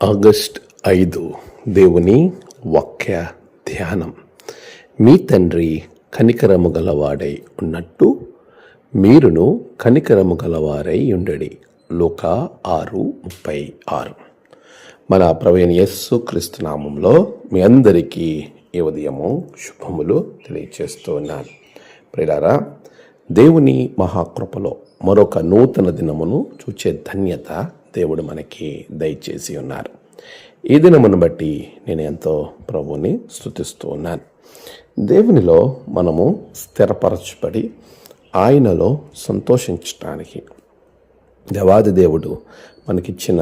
August 5 దేవుని వాక్య ధ్యానం. మీ తండ్రి కనికరము గలవాడై ఉన్నట్టు మీరును కనికరము గలవారై ఉండడి. లూకా 6:36. మన ప్రభువైన యేసు క్రీస్తు నామములో మీ అందరికీ ఈ ఉదయము శుభములు తెలియచేస్తూ ఉన్నాను. ప్రియులారా, దేవుని మహాకృపలో మరొక నూతన దినమును చూచే ధన్యత దేవుడు మనకి దయచేసి ఉన్నారు. ఈ దినమును బట్టి నేను ఎంతో ప్రభువుని స్తుతిస్తూ ఉన్నాను. దేవునిలో మనము స్థిరపరచబడి ఆయనలో సంతోషించటానికి దేవాది దేవుడు మనకిచ్చిన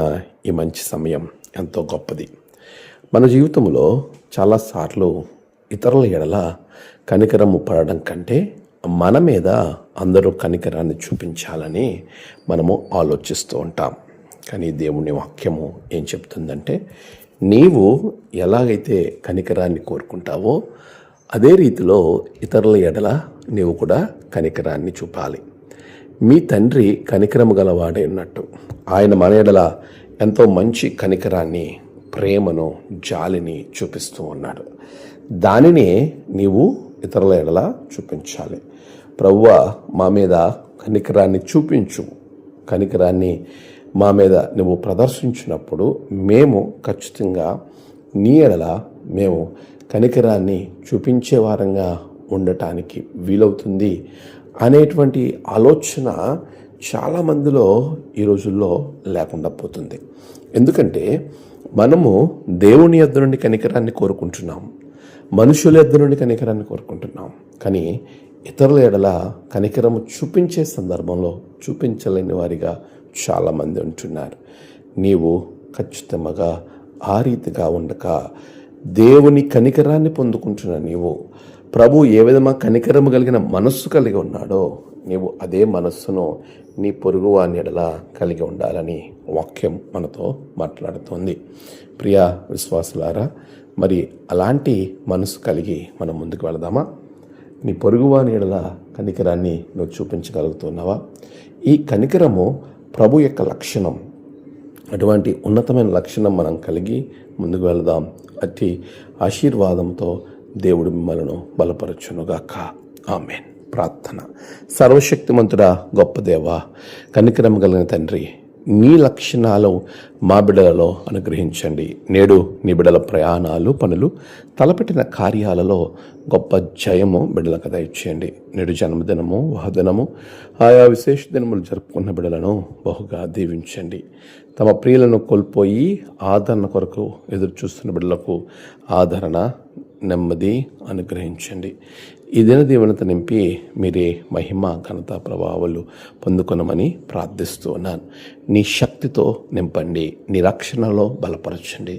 ఈ మంచి సమయం ఎంతో గొప్పది. మన జీవితంలో చాలాసార్లు ఇతరుల ఎడల కనికరము పడడం కంటే మన మీద అందరూ కనికరాన్ని చూపించాలని మనము ఆలోచిస్తూ ఉంటాం. కానీ దేవుని వాక్యము ఏం చెప్తుందంటే, నీవు ఎలాగైతే కనికరాన్ని కోరుకుంటావో అదే రీతిలో ఇతరుల ఎడల నీవు కూడా కనికరాన్ని చూపాలి. మీ తండ్రి కనికరము గలవాడే ఉన్నట్టు ఆయన మన ఎడల ఎంతో మంచి కనికరాన్ని, ప్రేమను, జాలిని చూపిస్తూ ఉన్నాడు. దానినే నీవు ఇతరుల ఎడల చూపించాలి. ప్రభువా, మా మీద కనికరాన్ని చూపించు, కనికరాన్ని మా మీద నువ్వు ప్రదర్శించినప్పుడు మేము ఖచ్చితంగా నీ ఎడల మేము కనికరాన్ని చూపించే వారంగా ఉండటానికి వీలవుతుంది అనేటువంటి ఆలోచన చాలామందిలో ఈ రోజుల్లో లేకుండా పోతుంది. ఎందుకంటే మనము దేవుని యొద్ద నుండి కనికరాన్ని కోరుకుంటున్నాం, మనుషుల యొద్ద నుండి కనికరాన్ని కోరుకుంటున్నాం. కానీ ఇతరుల ఎడల కనికరము చూపించే సందర్భంలో చూపించలేని వారిగా చాలామంది ఉంటున్నారు. నీవు ఖచ్చితంగా ఆ రీతిగా ఉండక దేవుని కనికరాన్ని పొందుకుంటున్న నీవు, ప్రభు ఏ విధంగా కనికరము కలిగిన మనస్సు కలిగి ఉన్నాడో నీవు అదే మనస్సును నీ పొరుగు వాని ఎడల కలిగి ఉండాలని వాక్యం మనతో మాట్లాడుతోంది. ప్రియ విశ్వాసులారా, మరి అలాంటి మనసు కలిగి మనం ముందుకు వెళదామా? నీ పొరుగువాని ఎడల కనికరాన్ని నువ్వు చూపించగలుగుతున్నావా? ఈ కనికరము ప్రభు యొక్క లక్షణం. అటువంటి ఉన్నతమైన లక్షణం మనం కలిగి ముందుకు వెళదాం. అట్టి ఆశీర్వాదంతో దేవుడు మిమ్మల్ని బలపరచునుగాక. ఆమేన్. ప్రార్థన. సర్వశక్తిమంతుడా, గొప్ప దేవా, కనికరం కలిగిన తండ్రి, నీ లక్షణాలు మా బిడ్డలలో అనుగ్రహించండి. నేడు నీ బిడ్డల ప్రయాణాలు, పనులు, తలపెట్టిన కార్యాలలో గొప్ప జయము బిడ్డలకు దయచేయండి. నేడు జన్మదినము, వివాహదినము, ఆయా విశేష దినములు జరుపుకున్న బిడ్డలను బహుగా దీవించండి. తమ ప్రియులను కోల్పోయి ఆదరణ కొరకు ఎదురు చూస్తున్న బిడ్డలకు ఆదరణ, నెమ్మది అనుగ్రహించండి. ఈ దిన దీవెనత నింపి మీరే మహిమ, ఘనత, ప్రభావాలు పొందుకొనమని ప్రార్థిస్తూ ఉన్నాను. నీ శక్తితో నింపండి, నీ రక్షణలో బలపరచండి.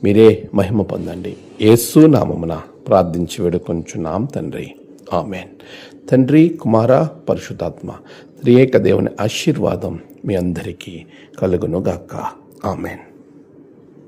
మీరే మహిమ పొందండి. యేసు నామమున ప్రార్థించి వేడుకొంచున్నాం తండ్రి. ఆమేన్. తండ్రి, కుమార, పరిశుద్ధాత్మ త్రియేక దేవుని ఆశీర్వాదం మీ అందరికీ కలుగునుగాక. ఆమేన్.